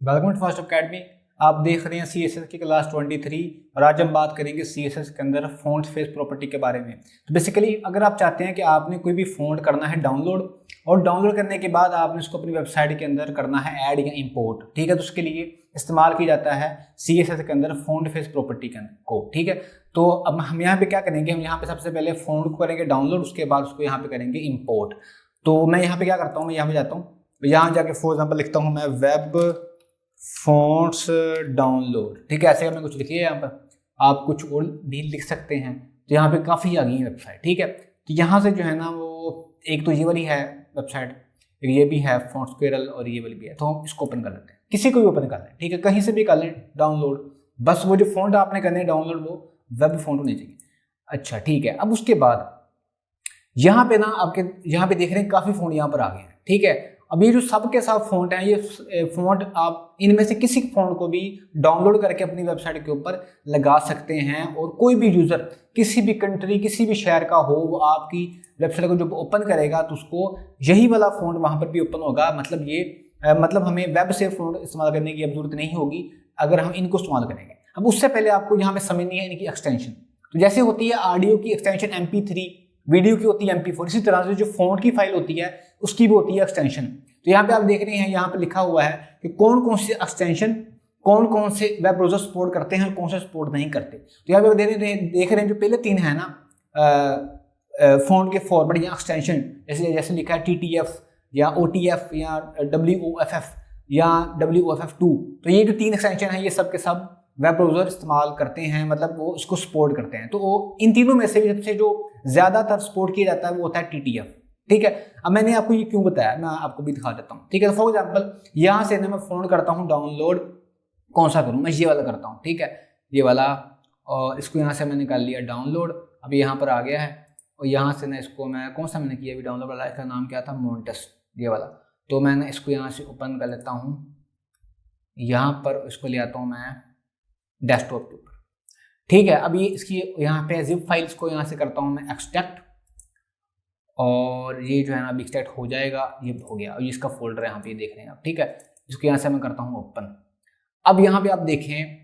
Welcome to fast academy. आप देख रहे हैं CSS की क्लास 23 और आज हम बात करेंगे CSS के अंदर फ़ॉन्ट फेस प्रॉपर्टी के बारे में। तो बेसिकली अगर आप चाहते हैं कि आपने कोई भी फ़ॉन्ट करना है डाउनलोड और डाउनलोड करने के बाद आपने उसको अपनी वेबसाइट के अंदर करना है ऐड या इंपोर्ट, ठीक है, तो उसके लिए इस्तेमाल किया जाता है CSS के अंदर फ़ॉन्ट फेस प्रॉपर्टी को, ठीक है। तो अब हम यहाँ पे क्या करेंगे, हम यहाँ पे सबसे पहले फ़ॉन्ट को करेंगे डाउनलोड, उसके बाद उसको यहाँ पे करेंगे इंपोर्ट। तो मैं यहाँ पे क्या करता हूँ, मैं यहाँ पे जाता हूँ, यहाँ जाके फॉर एग्जाम्पल लिखता हूँ मैं वेब फ़ॉन्ट्स डाउनलोड, ठीक है, ऐसे हमने कुछ लिखिए। यहाँ पर आप कुछ और भी लिख सकते हैं। तो यहाँ पे काफ़ी आ गई है वेबसाइट, ठीक है। तो यहाँ से जो है ना वो एक तो ये वाली है वेबसाइट, एक ये भी है फ़ॉन्ट स्क्वेरल और ये वाली भी है। तो हम इसको ओपन कर लेते हैं, किसी को भी ओपन कर लें, ठीक है, कहीं से भी कर लें डाउनलोड। बस वो जो फ़ॉन्ट आपने करने डाउनलोड वो वेब फ़ॉन्ट होने चाहिए। अच्छा ठीक है, अब उसके बाद यहाँ पे ना आपके यहाँ पे देख रहे हैं काफ़ी फ़ॉन्ट यहाँ पर आ गए हैं, ठीक है। अब ये जो सब के सब फ़ॉन्ट हैं, ये फ़ॉन्ट आप इनमें से किसी फ़ॉन्ट को भी डाउनलोड करके अपनी वेबसाइट के ऊपर लगा सकते हैं और कोई भी यूज़र किसी भी कंट्री किसी भी शहर का हो वो आपकी वेबसाइट को जब ओपन करेगा तो उसको यही वाला फ़ॉन्ट वहाँ पर भी ओपन होगा। मतलब ये मतलब हमें वेब से फ़ॉन्ट इस्तेमाल करने की अब जरूरत नहीं होगी अगर हम इनको इस्तेमाल करेंगे। अब उससे पहले आपको यहाँ पर समझनी है इनकी एक्सटेंशन। तो जैसे होती है ऑडियो की एक्सटेंशन MP3, वीडियो की होती है MP4, इसी तरह से जो फ़ॉन्ट की फाइल होती है उसकी भी होती है एक्सटेंशन। तो यहाँ पे आप देख रहे हैं, यहाँ पे लिखा हुआ है कि कौन कौन से एक्सटेंशन कौन कौन से वेब ब्राउज़र सपोर्ट करते हैं और कौन से सपोर्ट नहीं करते। तो यहाँ पे देख रहे हैं जो पहले तीन है ना फ़ॉन्ट के फॉर्मेट या एक्सटेंशन, जैसे लिखा है TTF या OTF या WOFF या WOFF2। तो ये जो तीन एक्सटेंशन है ये सब के सब वेब ब्राउज़र इस्तेमाल करते हैं, मतलब वो इसको सपोर्ट करते हैं। तो वो इन तीनों में से भी सबसे जो ज़्यादातर सपोर्ट किया जाता है वो होता है TTF, ठीक है। अब मैंने आपको ये क्यों बताया, मैं आपको भी दिखा देता हूँ, ठीक है। फॉर एग्जाम्पल यहाँ से ना मैं फ़ॉन्ट करता हूँ डाउनलोड, कौन सा करूँ, मैं ये वाला करता हूँ, ठीक है, ये वाला, और इसको यहाँ से मैंने कर लिया डाउनलोड। अब यहाँ पर आ गया है और यहाँ से ना इसको मैं कौन सा मैंने किया अभी डाउनलोड वाला, इसका नाम क्या था, मोंटेस, ये वाला। तो मैंने इसको यहाँ से ओपन कर लेता हूँ, यहाँ पर इसको ले आता हूँ मैं डेस्कटॉप के ऊपर, ठीक है। अब ये इसकी यहाँ पे जिप फाइल्स को यहाँ से करता हूँ मैं एक्सट्रैक्ट, और ये जो है ना अभी एक्सट्रैक्ट हो जाएगा, ये हो गया। और ये इसका फोल्डर है यहाँ पे देख रहे हैं आप, ठीक है। इसको यहाँ से मैं करता हूँ ओपन। अब यहाँ पे आप देखें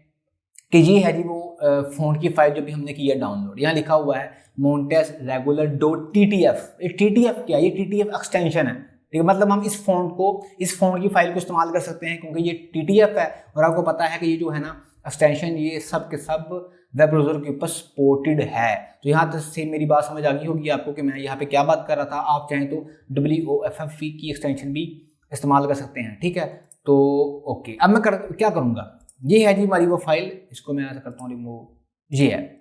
कि ये है जी वो फ़ॉन्ट की फाइल जो भी हमने की है डाउनलोड। यहाँ लिखा हुआ है मोंटेस रेगुलर .ttf। TTF क्या है, ये TTF एक्सटेंशन है, ठीक है। मतलब हम इस फ़ॉन्ट की फाइल को इस्तेमाल कर सकते हैं क्योंकि ये TTF है। और आपको पता है कि ये जो है ना एक्सटेंशन ये सब के सब वेब ब्राउज़र के ऊपर सपोर्टेड है। तो यहाँ तक से मेरी बात समझ आ गई होगी आपको कि मैं यहाँ पे क्या बात कर रहा था। आप चाहें तो WOFF की एक्सटेंशन भी इस्तेमाल कर सकते हैं, ठीक है। तो ओके, अब मैं क्या करूँगा, ये है जी हमारी वो फाइल, इसको मैं ऐसा करता हूँ रिमूव, ये है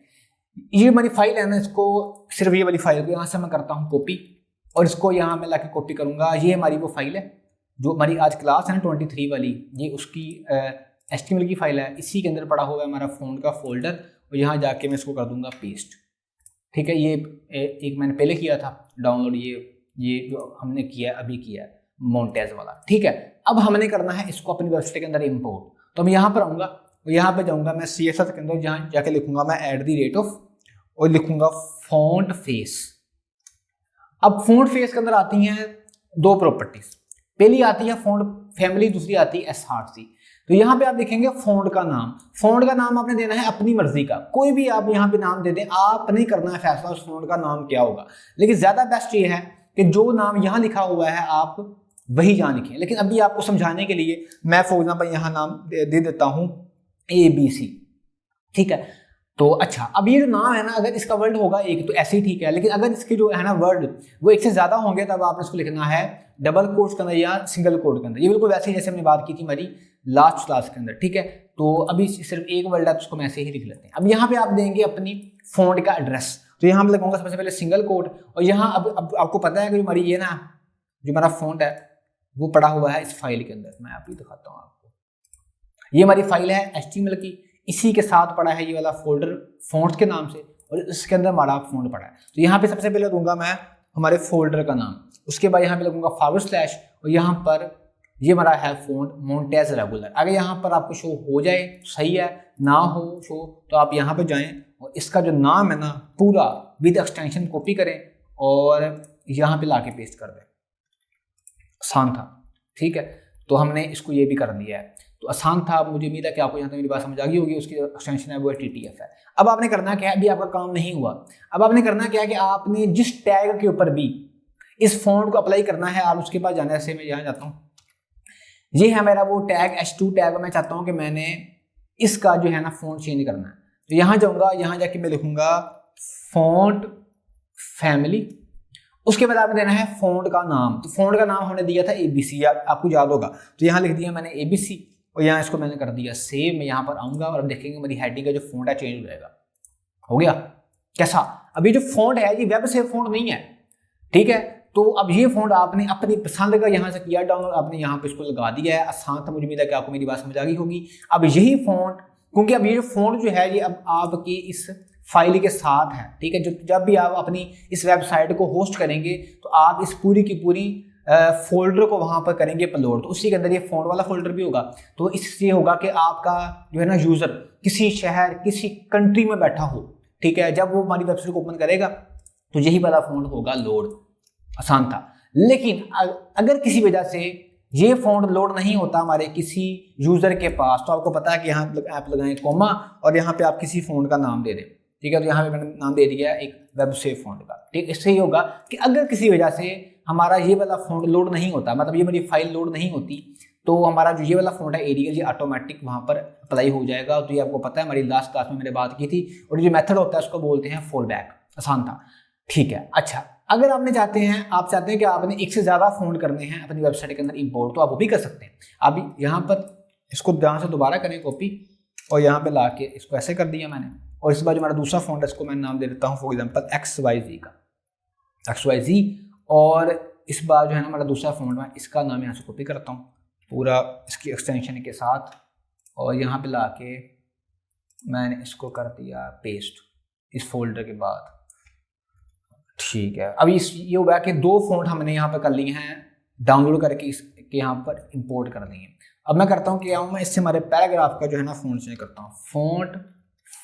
ये हमारी फाइल है ना, इसको सिर्फ ये वाली फाइल को यहाँ से मैं करता हूँ कॉपी और इसको यहाँ मैं लाके कॉपी करूँगा। ये हमारी वो फाइल है जो हमारी आज क्लास है ना 23 वाली, ये उसकी HTML की फाइल है। इसी के अंदर पड़ा हुआ है हमारा फ़ॉन्ट का फोल्डर और यहाँ जाके मैं इसको कर दूंगा पेस्ट, ठीक है। ये एक मैंने पहले किया था डाउनलोड, ये जो हमने किया अभी किया है मोंटेज वाला, ठीक है। अब हमने करना है इसको अपनी वेबसाइट के अंदर इंपोर्ट। तो मैं यहाँ पर आऊँगा और यहाँ पर जाऊँगा मैं CSS के अंदर, जहाँ जाके लिखूंगा मैं @ और लिखूंगा फ़ॉन्ट फेस। अब फ़ॉन्ट फेस के अंदर आती हैं दो प्रॉपर्टीज, पहली आती है फ़ॉन्ट फैमिली, दूसरी आती है SRC। तो यहाँ पे आप देखेंगे फ़ॉन्ट का नाम आपने देना है अपनी मर्जी का, कोई भी आप यहाँ पे नाम दे दें, आप नहीं करना है फैसला उस फ़ॉन्ट का नाम क्या होगा। लेकिन ज़्यादा बेस्ट ये है कि जो नाम यहाँ लिखा हुआ है आप वही यहाँ लिखें। लेकिन अभी आपको समझाने के लिए मैं फॉर एग्जाम्पल यहाँ नाम दे देता हूँ ABC, ठीक है। तो अच्छा, अब ये जो नाम है ना, अगर इसका वर्ड होगा एक तो ऐसे ही ठीक है, लेकिन अगर इसके जो है ना वर्ड वो एक से ज़्यादा होंगे तब आपने इसको लिखना है डबल कोट्स के अंदर या सिंगल कोट के अंदर। ये बिल्कुल वैसे ही जैसे हमने बात की थी हमारी लास्ट क्लास के अंदर, ठीक है। तो अभी सिर्फ एक वर्ड है तो उसको मैं ऐसे ही लिख लेते हैं। अब यहाँ पे आप देंगे अपनी फ़ॉन्ट का एड्रेस। तो यहाँ मैं लगाऊंगा सबसे पहले सिंगल कोट, और यहाँ अब आपको पता है कि हमारी ये ना जो हमारा फ़ॉन्ट है वो पड़ा हुआ है इस फाइल के अंदर। मैं अभी दिखाता हूँ आपको, ये हमारी फाइल है HTML की, इसी के साथ पड़ा है ये वाला फोल्डर फ़ॉन्ट के नाम से, और इसके अंदर हमारा फ़ॉन्ट पड़ा है। तो यहाँ पे सबसे पहले दूंगा मैं हमारे फोल्डर का नाम, उसके बाद यहाँ पे लगूंगा / और यहाँ पर ये हमारा है फ़ॉन्ट मोंटेज रेगुलर। अगर यहाँ पर आपको शो हो जाए तो सही है, ना हो शो तो आप यहाँ पे जाएं और इसका जो नाम है ना पूरा विद एक्सटेंशन कॉपी करें और यहाँ पे लाके पेस्ट कर दें। आसान था, ठीक है। तो हमने इसको ये भी कर दिया है। तो आसान था। मुझे उम्मीद है कि आपको यहाँ तक मेरी बात समझ आ गई होगी। उसकी एक्सटेंशन है वो TTF है। अब आपने करना क्या है, अभी आपका काम नहीं हुआ। अब आपने करना क्या है कि आपने जिस टैग के ऊपर भी इस फॉन्ट को अप्लाई करना है, आप उसके पास जाना है। जैसे मैं यहाँ जाता हूँ, ये है मेरा वो टैग H2 टैग। मैं चाहता हूँ कि मैंने इसका जो है ना फॉन्ट चेंज करना है, तो यहाँ जाऊँगा, यहाँ जाके मैं लिखूंगा फॉन्ट फैमिली। उसके बाद आपने देना है फॉन्ट का नाम। तो फॉन्ट का नाम हमने दिया था ABC, आपको याद होगा। तो यहाँ लिख दिया मैंने ABC और यहाँ इसको मैंने कर दिया सेव। मैं यहाँ पर आऊँगा और अब देखेंगे मेरी हेडिंग का जो फॉन्ट है चेंज हो जाएगा। हो गया कैसा? अभी जो फॉन्ट है ये वेब सेव फॉन्ट नहीं है, ठीक है। तो अब ये फॉन्ट आपने अपनी पसंद का यहाँ से किया डाउनलोड, आपने यहाँ पे इसको लगा दिया है। आसान था, मुझे उम्मीद है कि आपको मेरी बात समझ आ गई होगी। अब यही फॉन्ट, क्योंकि अब ये जो फॉन्ट जो है ये अब आपकी इस फाइल के साथ है, ठीक है। जो जब भी आप अपनी इस वेबसाइट को होस्ट करेंगे तो आप इस पूरी की पूरी फोल्डर को वहाँ पर करेंगे अपलोड, तो उसी के अंदर ये फॉन्ट वाला फोल्डर भी होगा। तो इससे होगा कि आपका जो है ना यूज़र किसी शहर किसी कंट्री में बैठा हो, ठीक है, जब वो हमारी वेबसाइट को ओपन करेगा तो यही वाला फॉन्ट होगा लोड। आसान था। लेकिन अगर किसी वजह से ये फॉन्ट लोड नहीं होता हमारे किसी यूज़र के पास, तो आपको पता है कि यहाँ आप लगाएं कॉमा और यहाँ पे आप किसी फॉन्ट का नाम दे दें, ठीक है। तो यहाँ पे मैंने नाम दे दिया एक वेब सेव फॉन्ट का, ठीक। इससे ही होगा कि अगर किसी वजह से हमारा ये वाला फॉन्ट लोड नहीं होता, मतलब ये मेरी फाइल लोड नहीं होती, तो हमारा जो ये वाला फॉन्ट है एरियल, ये ऑटोमेटिक वहाँ पर अप्लाई हो जाएगा। तो ये आपको पता है, हमारी लास्ट क्लास में मैंने बात की थी। और ये जो मेथड होता है उसको बोलते हैं फॉल बैक। आसान था, ठीक है। अच्छा, अगर आप चाहते हैं कि आपने एक से ज़्यादा फॉन्ट करने हैं अपनी वेबसाइट के अंदर इंपोर्ट, तो आप वो भी कर सकते हैं। आप यहाँ पर इसको ध्यान से दोबारा करें कॉपी, और यहाँ पे ला के इसको ऐसे कर दिया मैंने। और इस बार जो हमारा दूसरा फॉन्ट है इसको मैं नाम दे देता हूँ फॉर एग्जाम्पल XYZ का, XYZ। और इस बार जो है ना हमारा दूसरा फॉन्ट है, इसका नाम यहाँ से कॉपी करता हूँ पूरा इसकी एक्सटेंशन के साथ, और यहाँ पे ला के मैंने इसको कर दिया पेस्ट इस फोल्डर के बाद, ठीक है। अभी ये हुआ कि दो फॉन्ट हमने यहाँ पर कर लिए हैं डाउनलोड करके इसके यहाँ पर इंपोर्ट कर लिए। अब मैं करता हूँ कि मैं इससे हमारे पैराग्राफ का जो है ना फॉन्ट चेंज करता हूँ, फॉन्ट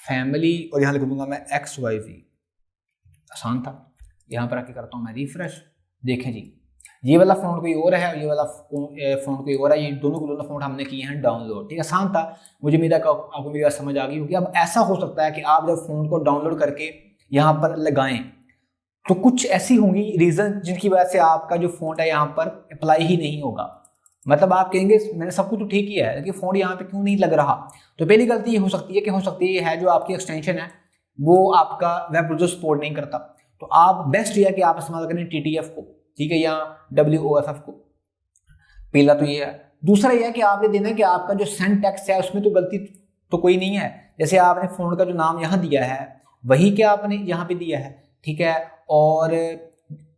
फैमिली, और यहाँ लिख दूंगा मैं XYZ। आसान था। यहाँ पर आके करता हूँ मैं रिफ्रेश। देखें जी, ये वाला फॉन्ट कोई और है, ये वाला फॉन्ट कोई और है। ये दोनों फॉन्ट हमने किए हैं डाउनलोड, ठीक है। आसान था, मुझे उम्मीद है कि आपको मेरी बात समझ आ गई होगी। अब ऐसा हो सकता है कि आप जब फॉन्ट को डाउनलोड करके यहाँ पर लगाएं तो कुछ ऐसी होंगी रीज़न जिनकी वजह से आपका जो फॉन्ट है यहाँ पर अप्लाई ही नहीं होगा। मतलब आप कहेंगे मैंने सब कुछ तो ठीक किया है लेकिन फॉन्ट यहाँ पे क्यों नहीं लग रहा। तो पहली गलती ये हो सकती है जो आपकी एक्सटेंशन है वो आपका वेब ब्राउज़र सपोर्ट नहीं करता। तो आप बेस्ट ये है कि आप इस्तेमाल करें TTF को, ठीक है, या WOFF को। पहला तो ये है। दूसरा ये है कि आपने देना है कि आपका जो सिंटैक्स है उसमें तो गलती तो कोई नहीं है। जैसे आपने फॉन्ट का जो नाम यहाँ दिया है वही क्या आपने यहाँ पे दिया है, ठीक है। और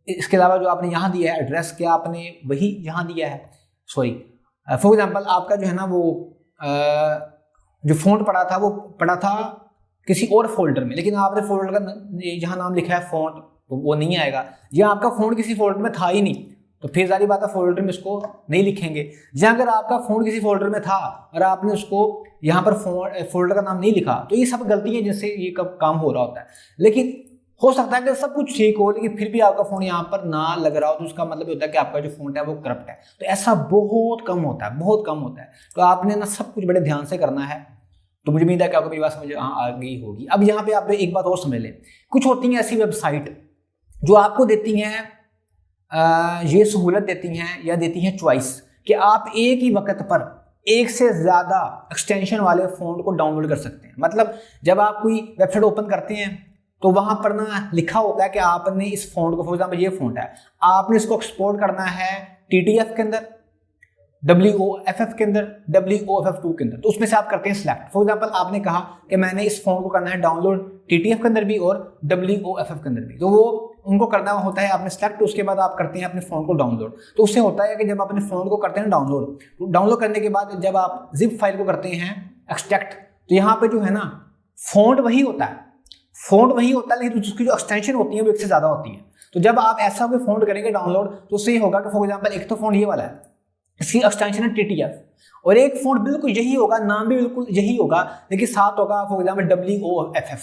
इसके अलावा जो आपने यहाँ दिया है एड्रेस क्या आपने वही यहाँ दिया है। सॉरी, फॉर एग्जांपल आपका जो है ना वो जो फॉन्ट पड़ा था वो पड़ा था किसी और फोल्डर में, लेकिन आपने फोल्डर का जहाँ नाम लिखा है फॉन्ट तो वो नहीं आएगा। या आपका फॉन्ट किसी फोल्डर में था ही नहीं तो फिर सारी बात है फोल्डर में इसको नहीं लिखेंगे। या अगर आपका फॉन्ट किसी फोल्डर में था और आपने उसको यहाँ पर फोल्डर का नाम नहीं लिखा, तो ये सब गलती है जिनसे ये काम हो रहा होता है। लेकिन हो सकता है कि सब कुछ ठीक हो लेकिन फिर भी आपका फोन यहाँ पर ना लग रहा हो, तो उसका मतलब होता है कि आपका जो फोन है वो करप्ट है। तो ऐसा बहुत कम होता है। तो आपने ना सब कुछ बड़े ध्यान से करना है। तो मुझे उम्मीद है कि आपको मेरी बात समझ आ गई होगी। अब यहाँ पे आप एक बात और समझ लें, कुछ होती हैं ऐसी वेबसाइट जो आपको देती हैं ये सहूलत देती हैं या देती हैं चॉइस कि आप एक ही वक्त पर एक से ज़्यादा एक्सटेंशन वाले फॉन्ट को डाउनलोड कर सकते हैं। मतलब जब आप कोई वेबसाइट ओपन करते हैं तो वहाँ पर ना लिखा होता है कि आपने इस फॉन्ट को, फॉर एग्जाम्पल ये फॉन्ट है, आपने इसको एक्सपोर्ट करना है TTF के अंदर, WOFF के अंदर, WOFF2 के अंदर। तो उसमें से आप करते हैं सिलेक्ट। फॉर एग्जाम्पल आपने कहा कि मैंने इस फॉन्ट को करना है डाउनलोड TTF के अंदर भी और WOFF के अंदर भी, तो वो उनको करना होता है आपने सिलेक्ट। उसके बाद आप करते हैं अपने फोन को डाउनलोड। तो उससे होता है कि जब अपने फोन को करते हैं डाउनलोड, तो डाउनलोड करने के बाद जब आप जिप फाइल को करते हैं एक्सट्रैक्ट, तो यहाँ पे जो है ना फॉन्ट वही होता है लेकिन उसकी जो एक्सटेंशन होती है वो एक से ज़्यादा होती है। तो जब आप ऐसा कोई फॉन्ट करेंगे डाउनलोड तो उससे ये होगा कि फॉर एग्जाम्पल एक तो फॉन्ट ये वाला है, इसकी एक्सटेंशन है TTF, और एक फॉन्ट बिल्कुल यही होगा, नाम भी बिल्कुल यही होगा, लेकिन साथ होगा फॉर एग्जाम्पल WOFF।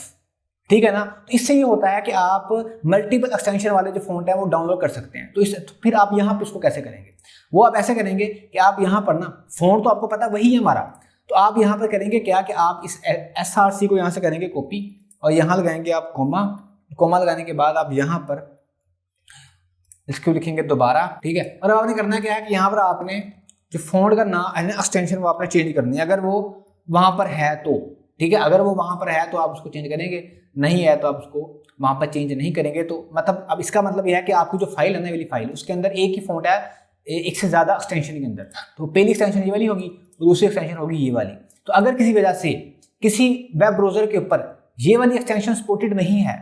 ठीक है ना। तो इससे ये होता है कि आप मल्टीपल एक्सटेंशन वाले जो फ़ॉन्ट है वो डाउनलोड कर सकते हैं। तो फिर आप यहाँ पे इसको कैसे करेंगे, वो आप ऐसे करेंगे कि आप यहाँ पर ना फ़ॉन्ट तो आपको पता वही है हमारा, तो आप यहाँ पर करेंगे क्या कि आप इस SRC को यहाँ से करेंगे कॉपी और यहाँ लगाएंगे आप कोमा लगाने के बाद आप यहाँ पर इसको लिखेंगे दोबारा, ठीक है। और आपने करना क्या है कि यहाँ पर आपने जो फ़ॉन्ट का नाम है ना एक्सटेंशन वो आपने चेंज करनी है, अगर वो वहाँ पर है तो, ठीक है। अगर वो वहाँ पर है तो आप उसको चेंज करेंगे, नहीं है तो आप उसको वहाँ पर चेंज नहीं करेंगे। तो मतलब अब इसका मतलब यह है कि आपकी जो फाइल है ना, वाली फाइल उसके अंदर एक ही फ़ॉन्ट है, एक से ज़्यादा एक्सटेंशन के अंदर, तो पहली एक्सटेंशन ये वाली होगी और दूसरी एक्सटेंशन होगी ये वाली। तो अगर किसी वजह से किसी वेब ब्राउज़र के ऊपर ये वाली एक्सटेंशन सपोर्टेड नहीं है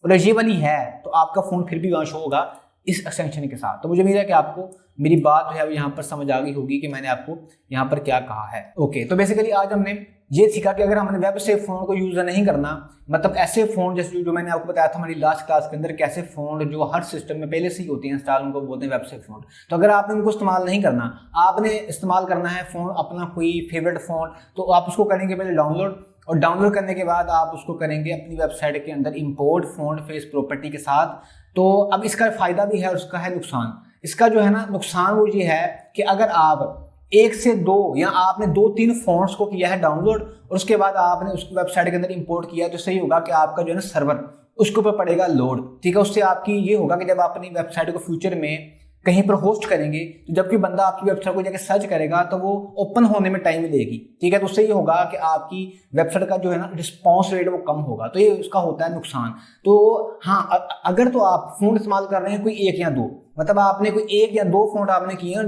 और ये वाली है तो आपका फ़ोन फिर भी वहाँ शो होगा इस एक्सटेंशन के साथ। तो मुझे उम्मीद है कि आपको मेरी बात जो है वो यहाँ पर समझ आ गई होगी कि मैंने आपको यहाँ पर क्या कहा है। ओके, तो बेसिकली आज हमने ये सीखा कि अगर हमने वेब से फ़ोन को यूज़ नहीं करना, मतलब ऐसे फ़ोन जैसे जो मैंने आपको बताया था हमारी लास्ट क्लास के अंदर, कैसे फ़ोन जो हर सिस्टम में पहले से ही होती हैं इंस्टॉल, उनको बोलते हैं वेब से फ़ोन। तो अगर आपने उनको इस्तेमाल नहीं करना, आपने इस्तेमाल करना है फ़ोन अपना कोई फेवरेट फ़ोन, तो आप उसको करेंगे पहले डाउनलोड, और डाउनलोड करने के बाद आप उसको करेंगे अपनी वेबसाइट के अंदर इंपोर्ट फ़ॉन्ट फेस प्रॉपर्टी के साथ। तो अब इसका फ़ायदा भी है और उसका है नुकसान। इसका जो है ना नुकसान वो ये है कि अगर आप एक से दो या आपने 2-3 फ़ॉन्ट्स को किया है डाउनलोड और उसके बाद आपने उसको वेबसाइट के अंदर इंपोर्ट किया, तो सही होगा कि आपका जो है ना सर्वर उसके ऊपर पड़ेगा लोड, ठीक है। उससे आपकी ये होगा कि जब आप अपनी वेबसाइट को फ्यूचर में कहीं पर होस्ट करेंगे तो जब कोई बंदा आपकी वेबसाइट को जाकर सर्च करेगा तो वो ओपन होने में टाइम लेगी, ठीक है। तो उससे ये होगा कि आपकी वेबसाइट का जो है ना रिस्पॉन्स रेट वो कम होगा, तो ये उसका होता है नुकसान। तो हाँ, अगर तो आप फ़ॉन्ट इस्तेमाल कर रहे हैं कोई एक या दो, मतलब आपने कोई एक या दो फ़ॉन्ट आपने किए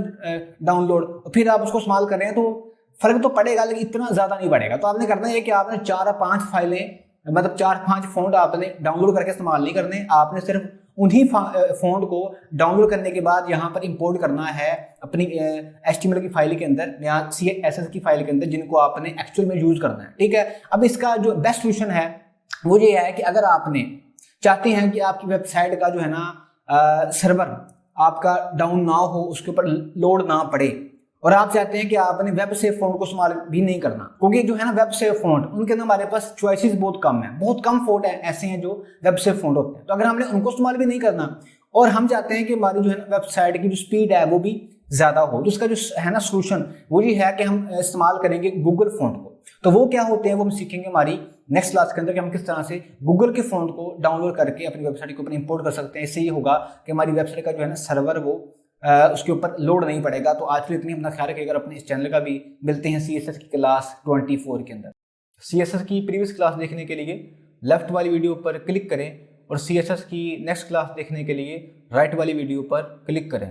डाउनलोड और फिर आप उसको इस्तेमाल कर रहे हैं, तो फ़र्क तो पड़ेगा लेकिन इतना ज़्यादा नहीं पड़ेगा। तो आपने करना है कि आपने 4-5 फाइलें, मतलब 4-5 फ़ॉन्ट आपने डाउनलोड करके इस्तेमाल नहीं करने, आपने सिर्फ उन्हीं फ़ॉन्ट को डाउनलोड करने के बाद यहाँ पर इंपोर्ट करना है अपनी HTML की फाइल के अंदर या CSS की फाइल के अंदर, जिनको आपने एक्चुअल में यूज़ करना है, ठीक है। अब इसका जो बेस्ट सोल्यूशन है वो ये है कि अगर आपने चाहते हैं कि आपकी वेबसाइट का जो है ना सर्वर आपका डाउन ना हो, उसके ऊपर लोड ना पड़े, और आप चाहते हैं कि आपने वेब सेव फ़ॉन्ट को इस्तेमाल भी नहीं करना, क्योंकि जो है ना वेब सेव फ़ॉन्ट उनके अंदर हमारे पास चॉइसेस बहुत कम है, बहुत कम फ़ॉन्ट है ऐसे हैं जो वेब सेव फ़ॉन्ट होते हैं। तो अगर हमने उनको इस्तेमाल भी नहीं करना और हम चाहते हैं कि हमारी जो है ना वेबसाइट की जो स्पीड है वो भी ज़्यादा हो, तो उसका जो है ना सोल्यूशन वो ये है कि हम इस्तेमाल करेंगे गूगल फ़ॉन्ट को। तो वो क्या होते हैं वो हम सीखेंगे हमारी नेक्स्ट क्लास के अंदर कि हम किस तरह से गूगल के फ़ॉन्ट को डाउनलोड करके अपनी वेबसाइट के ऊपर इंपोर्ट कर सकते हैं। इससे ये होगा कि हमारी वेबसाइट का जो है ना सर्वर वो उसके ऊपर लोड नहीं पड़ेगा। तो आज के लिए इतनी अपना ख्याल रखिएगा, अपने इस चैनल का भी मिलते हैं CSS की क्लास 24 के अंदर। CSS की प्रीवियस क्लास देखने के लिए लेफ्ट वाली वीडियो पर क्लिक करें और CSS की नेक्स्ट क्लास देखने के लिए राइट वाली वीडियो पर क्लिक करें।